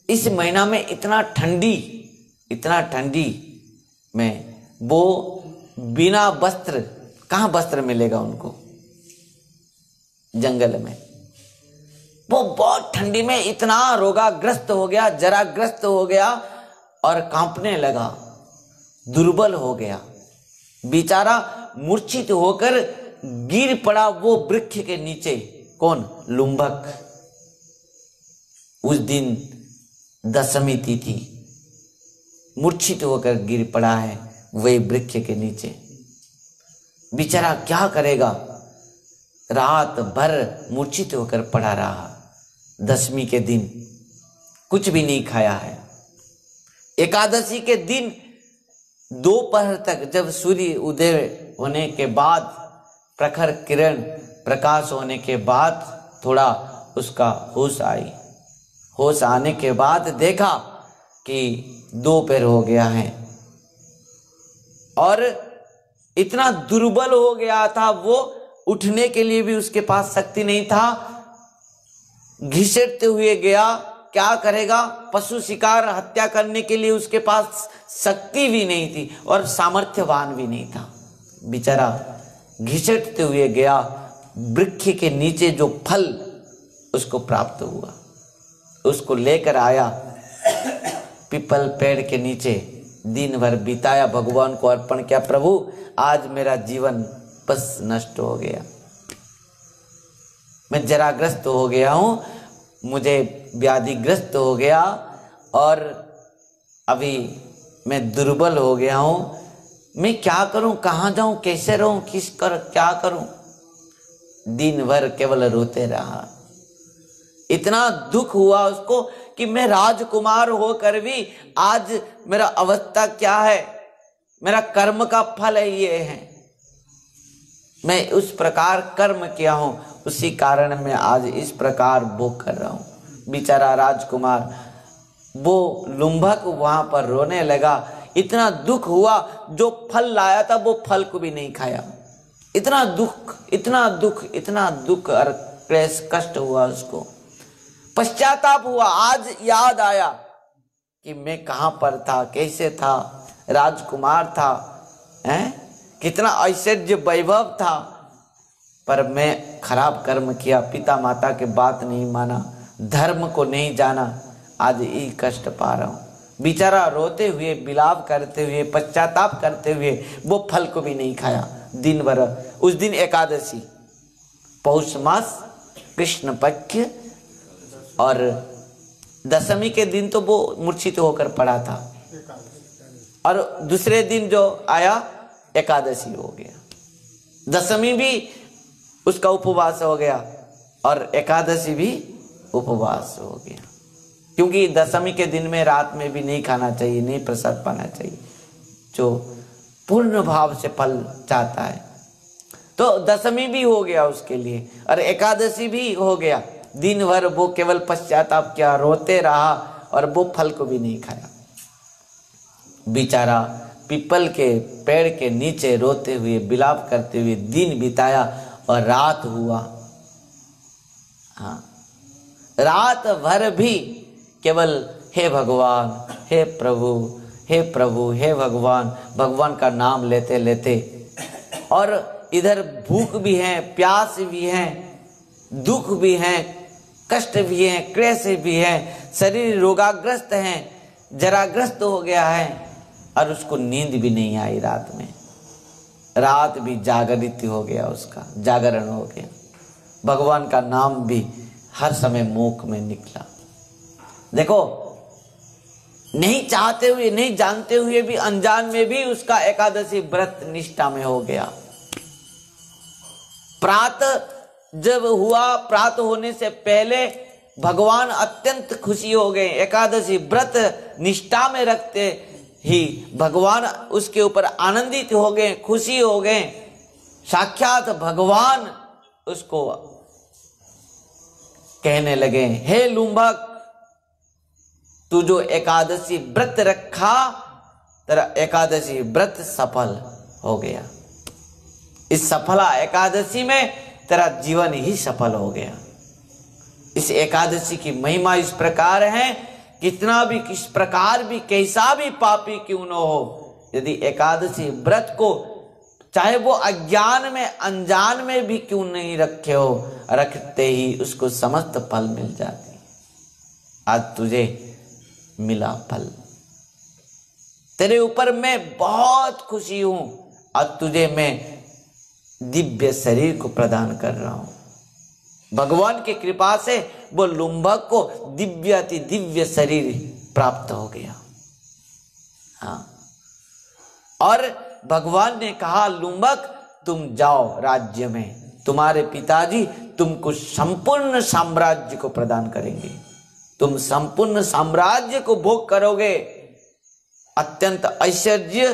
इस महीना में इतना ठंडी में वो बिना वस्त्र, कहाँ वस्त्र मिलेगा उनको, जंगल में। वो बहुत ठंडी में इतना रोगाग्रस्त हो गया, जराग्रस्त हो गया और कांपने लगा, दुर्बल हो गया। बेचारा मूर्छित होकर गिर पड़ा वो वृक्ष के नीचे। कौन? लुम्भक। उस दिन दशमी तिथि, मूर्छित होकर गिर पड़ा है वही वृक्ष के नीचे। बेचारा क्या करेगा, रात भर मूर्छित होकर पड़ा रहा। दशमी के दिन कुछ भी नहीं खाया है। एकादशी के दिन दोपहर तक, जब सूर्य उदय होने के बाद, प्रखर किरण प्रकाश होने के बाद थोड़ा उसका होश आई। होश आने के बाद देखा कि दोपहर हो गया है और इतना दुर्बल हो गया था वो, उठने के लिए भी उसके पास शक्ति नहीं था। घिसटते हुए गया, क्या करेगा, पशु शिकार हत्या करने के लिए उसके पास शक्ति भी नहीं थी और सामर्थ्यवान भी नहीं था। बेचारा घिसटते हुए गया, वृक्ष के नीचे जो फल उसको प्राप्त हुआ उसको लेकर आया, पीपल पेड़ के नीचे दिन भर बिताया, भगवान को अर्पण किया। प्रभु आज मेरा जीवन बस नष्ट हो गया, मैं जराग्रस्त हो गया हूं, मुझे व्याधिग्रस्त हो गया और अभी मैं दुर्बल हो गया हूं। मैं क्या करूं, कहां जाऊं, कैसे रहूं, क्या करूं। दिन भर केवल रोते रहा। इतना दुख हुआ उसको कि मैं राजकुमार होकर भी आज मेरा अवस्था क्या है, मेरा कर्म का फल है ये है, मैं उस प्रकार कर्म किया हूं, उसी कारण मैं आज इस प्रकार भोग कर रहा हूं। बेचारा राजकुमार, वो लुम्भक वहां पर रोने लगा। इतना दुख हुआ, जो फल लाया था वो फल को भी नहीं खाया। इतना दुख और क्लेश कष्ट हुआ उसको। पश्चाताप हुआ, आज याद आया कि मैं कहां पर था, कैसे था, राजकुमार था, कितना ऐश्वर्य वैभव था, पर मैं खराब कर्म किया, पिता माता के बात नहीं माना, धर्म को नहीं जाना, आज ये कष्ट पा रहा हूं। बेचारा रोते हुए, विलाप करते हुए, पश्चाताप करते हुए वो फल को भी नहीं खाया दिन भर। उस दिन एकादशी, पौष मास, कृष्ण पक्ष और दशमी के दिन तो वो मूर्छित होकर पड़ा था और दूसरे दिन जो आया एकादशी हो गया। दशमी भी उसका उपवास हो गया और एकादशी भी उपवास हो गया, क्योंकि दशमी के दिन में रात में भी नहीं खाना चाहिए, नहीं प्रसाद पाना चाहिए, जो पूर्ण भाव से फल चाहता है। तो दशमी भी हो गया उसके लिए और एकादशी भी हो गया। दिन भर वो केवल पश्चाताप किया, रोते रहा और वो फल को भी नहीं खाया। बेचारा पीपल के पेड़ के नीचे रोते हुए, विलाप करते हुए दिन बिताया और रात हुआ। हाँ, रात भर भी केवल हे भगवान, हे प्रभु, हे प्रभु, हे भगवान, भगवान का नाम लेते लेते, और इधर भूख भी है, प्यास भी है, दुख भी है, कष्ट भी है, क्लेश भी है, शरीर रोगाग्रस्त है, जराग्रस्त हो गया है और उसको नींद भी नहीं आई रात में। रात भी जागृत हो गया, उसका जागरण हो गया। भगवान का नाम भी हर समय मुख में निकला। देखो, नहीं चाहते हुए, नहीं जानते हुए भी, अनजान में भी उसका एकादशी व्रत निष्ठा में हो गया। प्रातः जब हुआ, प्रात होने से पहले भगवान अत्यंत खुशी हो गए। एकादशी व्रत निष्ठा में रखते ही भगवान उसके ऊपर आनंदित हो गए, खुशी हो गए। साक्षात भगवान उसको कहने लगे, हे लुम्भक, तू जो एकादशी व्रत रखा, तेरा एकादशी व्रत सफल हो गया। इस सफला एकादशी में तेरा जीवन ही सफल हो गया। इस एकादशी की महिमा इस प्रकार है, कितना भी, किस प्रकार भी, कैसा भी पापी क्यों न हो, यदि एकादशी व्रत को चाहे वो अज्ञान में, अनजान में भी क्यों नहीं रखे हो, रखते ही उसको समस्त फल मिल जाते। आज तुझे मिला फल, तेरे ऊपर मैं बहुत खुशी हूं। आज तुझे मैं दिव्य शरीर को प्रदान कर रहा हूं। भगवान की कृपा से वो लुम्भक को दिव्य अति दिव्य शरीर प्राप्त हो गया। हाँ, और भगवान ने कहा, लुम्भक तुम जाओ राज्य में, तुम्हारे पिताजी तुमको संपूर्ण साम्राज्य को प्रदान करेंगे। तुम संपूर्ण साम्राज्य को भोग करोगे, अत्यंत ऐश्वर्य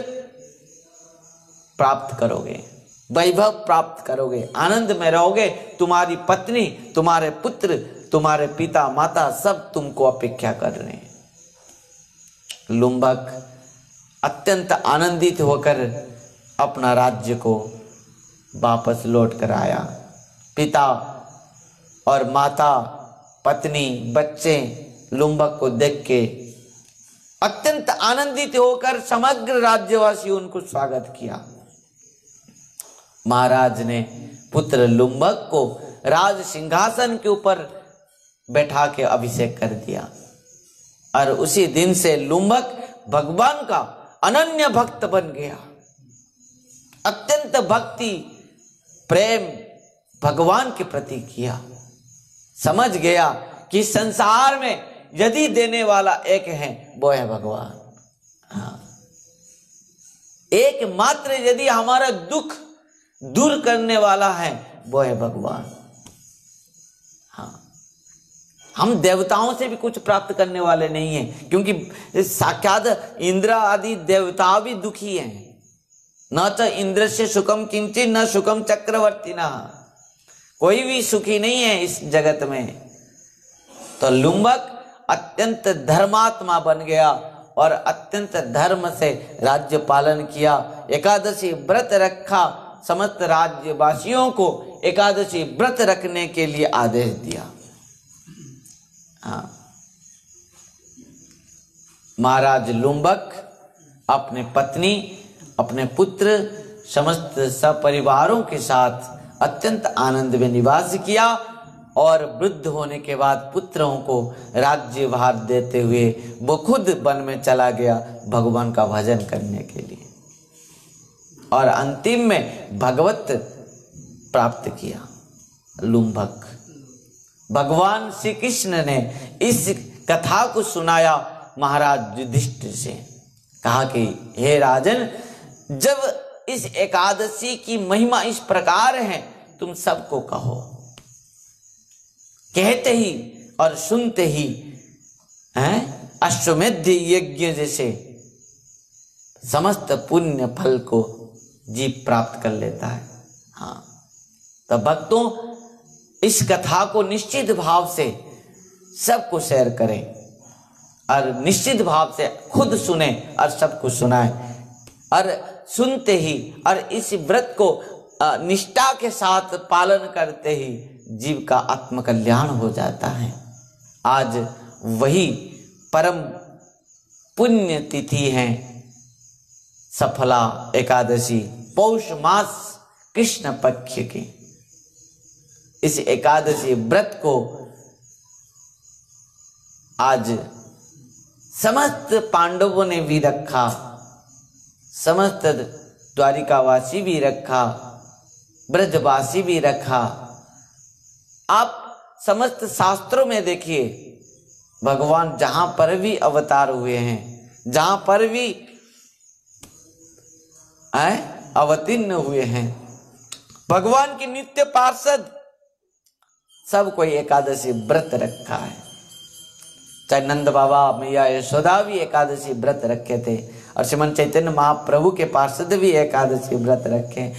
प्राप्त करोगे, वैभव प्राप्त करोगे, आनंद में रहोगे। तुम्हारी पत्नी, तुम्हारे पुत्र, तुम्हारे पिता माता सब तुमको अपेक्षा कर रहे हैं। लुम्भक अत्यंत आनंदित होकर अपना राज्य को वापस लौट कर आया। पिता और माता, पत्नी, बच्चे लुम्भक को देख के अत्यंत आनंदित होकर समग्र राज्यवासियों उनको स्वागत किया। महाराज ने पुत्र लुम्भक को राज सिंहासन के ऊपर बैठा के अभिषेक कर दिया, और उसी दिन से लुम्भक भगवान का अनन्य भक्त बन गया। अत्यंत भक्ति प्रेम भगवान के प्रति किया। समझ गया कि संसार में यदि देने वाला एक है, वो है भगवान। हाँ, एकमात्र यदि हमारा दुख दूर करने वाला है, वो है भगवान। हाँ, हम देवताओं से भी कुछ प्राप्त करने वाले नहीं हैं, क्योंकि साक्षात इंद्र आदि देवता भी दुखी हैं। न च इंद्र से सुखम किंचित न सुखम चक्रवर्ती न, कोई भी सुखी नहीं है इस जगत में। तो लुम्भक अत्यंत धर्मात्मा बन गया और अत्यंत धर्म से राज्य पालन किया। एकादशी व्रत रखा, समस्त राज्यवासियों को एकादशी व्रत रखने के लिए आदेश दिया। हाँ, महाराज लुम्भक अपने पत्नी, अपने पुत्र, समस्त सपरिवारों के साथ अत्यंत आनंद में निवास किया, और वृद्ध होने के बाद पुत्रों को राज्यभार देते हुए वो खुद वन में चला गया भगवान का भजन करने के लिए, और अंतिम में भगवत प्राप्त किया लुम्भक। भगवान श्री कृष्ण ने इस कथा को सुनाया महाराज युधिष्ठिर से। कहा कि हे राजन, जब इस एकादशी की महिमा इस प्रकार है, तुम सबको कहो। कहते ही और सुनते ही अश्वमेध यज्ञ जैसे समस्त पुण्य फल को जीव प्राप्त कर लेता है। हाँ, तो भक्तों, इस कथा को निश्चित भाव से सबको शेयर करें, और निश्चित भाव से खुद सुने और सबको सुनाएं, और सुनते ही और इस व्रत को निष्ठा के साथ पालन करते ही जीव का आत्म कल्याण हो जाता है। आज वही परम पुण्य तिथि है सफला एकादशी, पौष मास कृष्ण पक्ष की। इस एकादशी व्रत को आज समस्त पांडवों ने भी रखा, समस्त द्वारिकावासी भी रखा, ब्रजवासी भी रखा। आप समस्त शास्त्रों में देखिए, भगवान जहां पर भी अवतार हुए हैं, जहां पर भी अवतीर्ण हुए हैं, भगवान के नित्य पार्षद सब कोई एकादशी व्रत रखा है। चाहे नंद बाबा, मैया यशोदा भी एकादशी व्रत रखे थे, और श्रीमन चैतन्य महाप्रभु के पार्षद भी एकादशी व्रत रखे।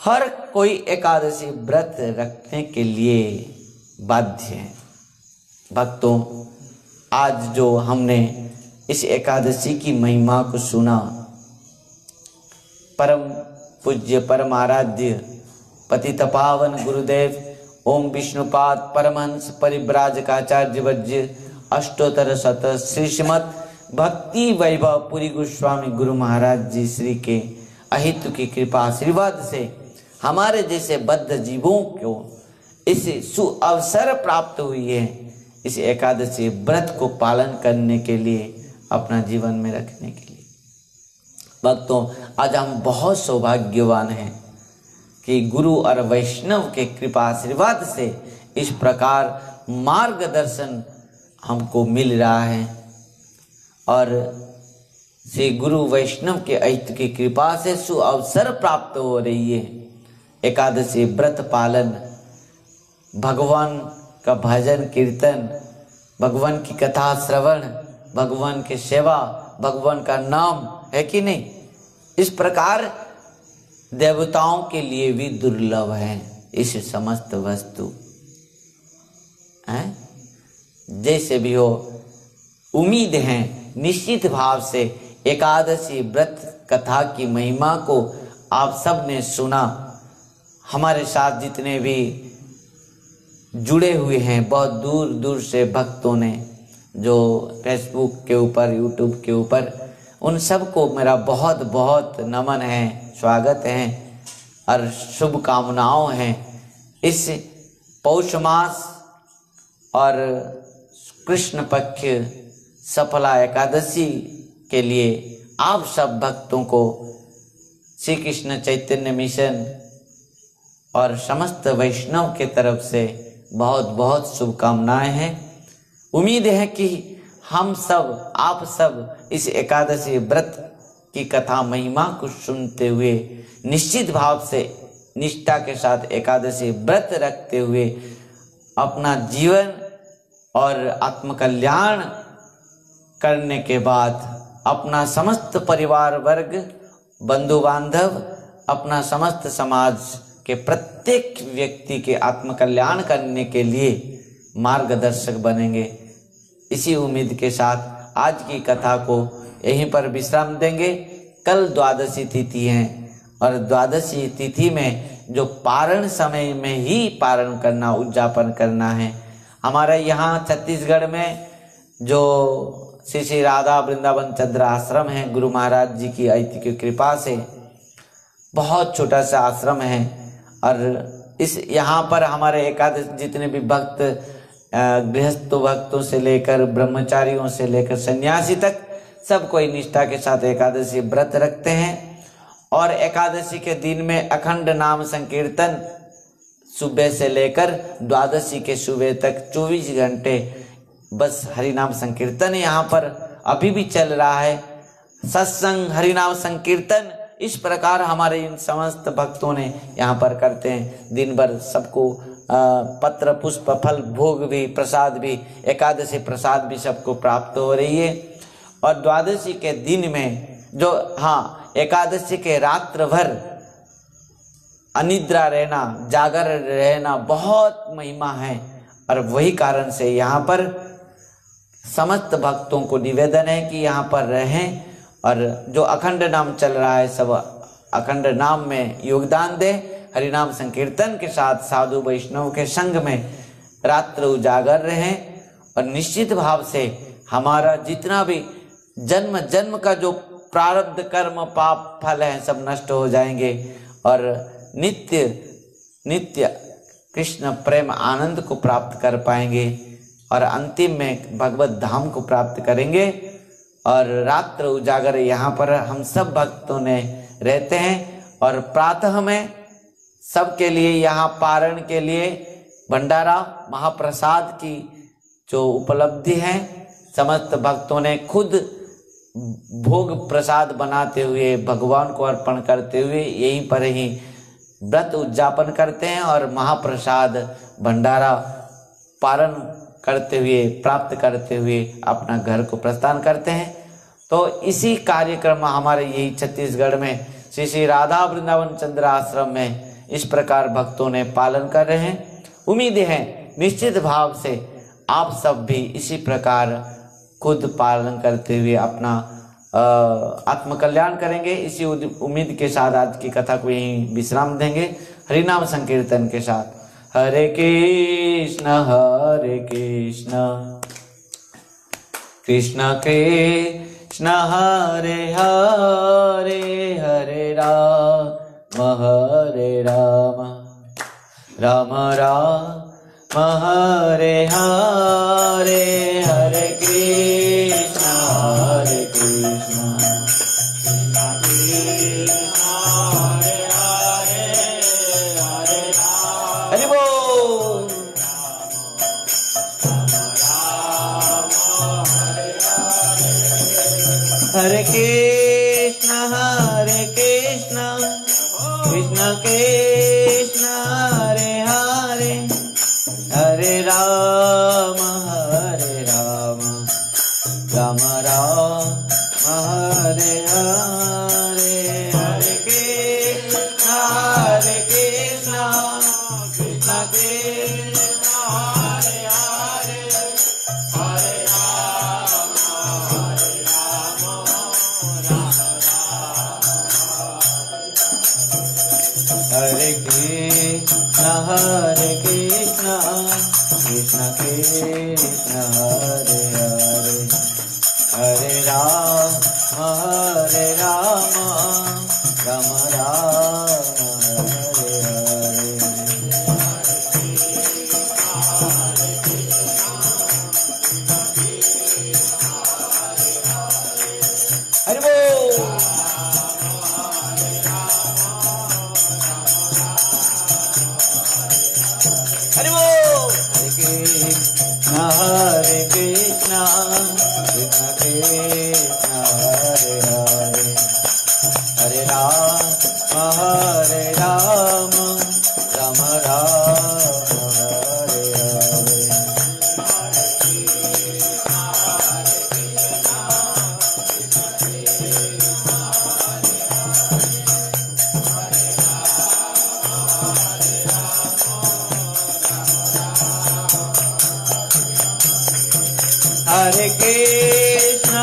हर कोई एकादशी व्रत रखने के लिए बाध्य है। भक्तों, आज जो हमने इस एकादशी की महिमा को सुना, परम पूज्य परम आराध्य पतित पावन गुरुदेव ओम विष्णुपाद परमहंस परिव्राजकाचार्य वज्य अष्टोत्तर शत श्री श्रीमद भक्ति वैभव पुरी गोस्वामी गुरु महाराज जी श्री के अहित की कृपा आशीर्वाद से हमारे जैसे बद्ध जीवों को इस सुअवसर प्राप्त हुई है, इस एकादशी व्रत को पालन करने के लिए, अपना जीवन में रखने के लिए। भक्तों, आज हम बहुत सौभाग्यवान हैं कि गुरु और वैष्णव के कृपा आशीर्वाद से इस प्रकार मार्गदर्शन हमको मिल रहा है, और श्री गुरु वैष्णव के अहित की कृपा से सुअवसर प्राप्त हो रही है। एकादशी व्रत पालन, भगवान का भजन कीर्तन, भगवान की कथा श्रवण, भगवान की सेवा, भगवान का नाम है कि नहीं, इस प्रकार देवताओं के लिए भी दुर्लभ है इस समस्त वस्तु है। जैसे भी हो, उम्मीद है निश्चित भाव से एकादशी व्रत कथा की महिमा को आप सब ने सुना। हमारे साथ जितने भी जुड़े हुए हैं, बहुत दूर दूर से भक्तों ने, जो फेसबुक के ऊपर, यूट्यूब के ऊपर, उन सबको मेरा बहुत बहुत नमन है, स्वागत है और शुभकामनाओं हैं। इस पौष मास और कृष्ण पक्ष सफला एकादशी के लिए आप सब भक्तों को श्री कृष्ण चैतन्य मिशन और समस्त वैष्णव के तरफ से बहुत बहुत शुभकामनाएं हैं। उम्मीद है कि हम सब, आप सब इस एकादशी व्रत की कथा महिमा को सुनते हुए निश्चित भाव से निष्ठा के साथ एकादशी व्रत रखते हुए अपना जीवन और आत्मकल्याण करने के बाद अपना समस्त परिवार वर्ग, बंधु बांधव, अपना समस्त समाज के प्रत्येक व्यक्ति के आत्मकल्याण करने के लिए मार्गदर्शक बनेंगे। इसी उम्मीद के साथ आज की कथा को यहीं पर विश्राम देंगे। कल द्वादशी तिथि है और द्वादशी तिथि में जो पारण समय में ही पारण करना, उद्यापन करना है। हमारे यहाँ छत्तीसगढ़ में जो श्री श्री राधा वृंदावन चंद्र आश्रम है, गुरु महाराज जी की अति की कृपा से बहुत छोटा सा आश्रम है, और इस यहाँ पर हमारे एकादश जितने भी भक्त, गृहस्थ भक्तों से लेकर ब्रह्मचारियों से लेकर सन्यासी तक सब कोई निष्ठा के साथ एकादशी व्रत रखते हैं। और एकादशी के दिन में अखंड नाम संकीर्तन सुबह से लेकर द्वादशी के सुबह तक 24 घंटे बस हरिनाम संकीर्तन यहाँ पर अभी भी चल रहा है। सत्संग, हरिनाम संकीर्तन, इस प्रकार हमारे इन समस्त भक्तों ने यहाँ पर करते हैं। दिन भर सबको पत्र पुष्प फल भोग भी, प्रसाद भी, एकादशी प्रसाद भी सबको प्राप्त हो रही है। और द्वादशी के दिन में जो, हाँ, एकादशी के रात्र भर अनिद्रा रहना, जागर रहना बहुत महिमा है, और वही कारण से यहाँ पर समस्त भक्तों को निवेदन है कि यहाँ पर रहें और जो अखंड नाम चल रहा है सब अखंड नाम में योगदान दें। हरिनाम संकीर्तन के साथ साधु वैष्णव के संग में रात्र उजागर रहें, और निश्चित भाव से हमारा जितना भी जन्म जन्म का जो प्रारब्ध कर्म पाप फल है सब नष्ट हो जाएंगे, और नित्य नित्य कृष्ण प्रेम आनंद को प्राप्त कर पाएंगे, और अंतिम में भगवत धाम को प्राप्त करेंगे। और रात्र उजागर यहाँ पर हम सब भक्तों ने रहते हैं, और प्रातः में सबके लिए यहाँ पारण के लिए भंडारा महाप्रसाद की जो उपलब्धि है, समस्त भक्तों ने खुद भोग प्रसाद बनाते हुए भगवान को अर्पण करते हुए यहीं पर ही व्रत उद्यापन करते हैं और महाप्रसाद भंडारा पारण करते हुए, प्राप्त करते हुए अपना घर को प्रस्थान करते हैं। तो इसी कार्यक्रम हमारे यही छत्तीसगढ़ में श्री श्री राधा वृंदावन चंद्र आश्रम में इस प्रकार भक्तों ने पालन कर रहे हैं। उम्मीद है निश्चित भाव से आप सब भी इसी प्रकार खुद पालन करते हुए अपना आत्मकल्याण करेंगे। इसी उम्मीद के साथ आज की कथा को यहीं विश्राम देंगे हरिनाम संकीर्तन के साथ। हरे कृष्ण कृष्ण कृष्ण हरे हरे, हरे राम राम राम हरे हरे, हरे कृष्ण हरि बोल। हरे कृष्ण कृष्ण कृष्ण हरे हरे, हरे राम राम राम हरे हरे, हरे कृष्ण कृष्ण कृष्ण हरे हरे, हरे राम हरे कृष्ण कृष्ण कृष्ण हरे हरे, हरे राम राम राम हरे हरे। हरि बोल। हरि बोल। हरे कृष्ण कृष्ण कृष्ण हरे हरे, हरे राम राम राम हरे हरे। हरे कृष्ण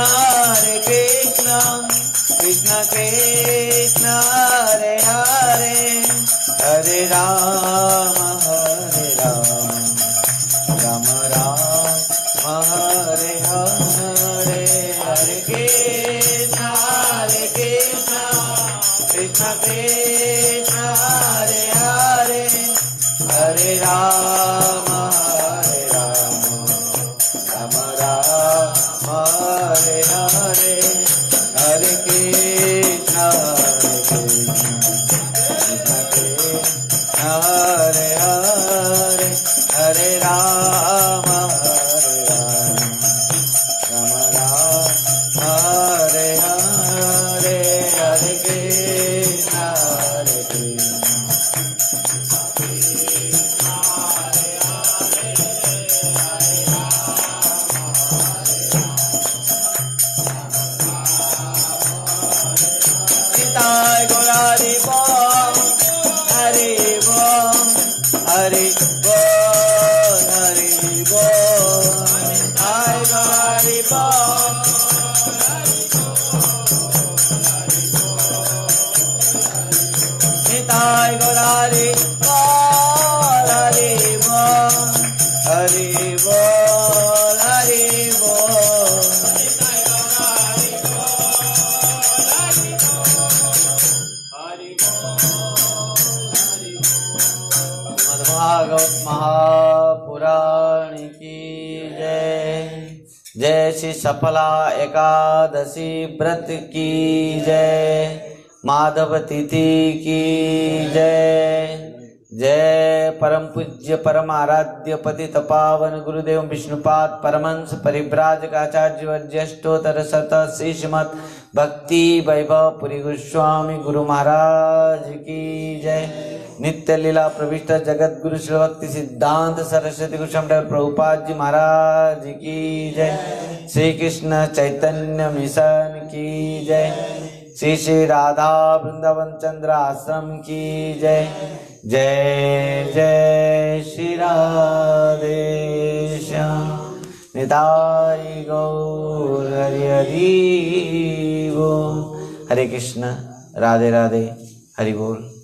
कृष्ण कृष्ण हरे हरे, हरे राम राम राम हरे हरे, हरे कृष्ण कृष्ण कृष्ण हरे हरे, हरे राम हरे हरे, हरे कृष्ण हरे हरे, हरे राम राम हरे हरे, हरे कृष्ण हरि बोल, हरि बोल, हरि बोल, हरि बोल, हरि बोल, निताय गौरारी बोल, हरि बोल, हरि बोल, हरि बोल, भागवत महापुराण की जय। जय श्री सफला एकादशी व्रत की जय। माधव तिथि की जय। जय परम पूज्य परम आराध्य पतित पावन गुरुदेव विष्णुपाद परमंश परिव्राजक आचार्य वज्यष्टोत्तर शत श्रीमद भक्ति वैभव पुरी गोस्वामी गुरु महाराज की जय। नित्य लीला प्रविष्ट जगत गुरु श्री भक्ति सिद्धांत सरस्वती गोस्वामी प्रभुपाद जी महाराज की जय। श्री कृष्ण चैतन्य मिशन की जय। श्री श्री राधा वृंदावन चंद्र आश्रम की जय। जय जय श्री राधे श्याम निताई गौर हरि हरि बोल। हरे कृष्ण राधे राधे हरि बोल।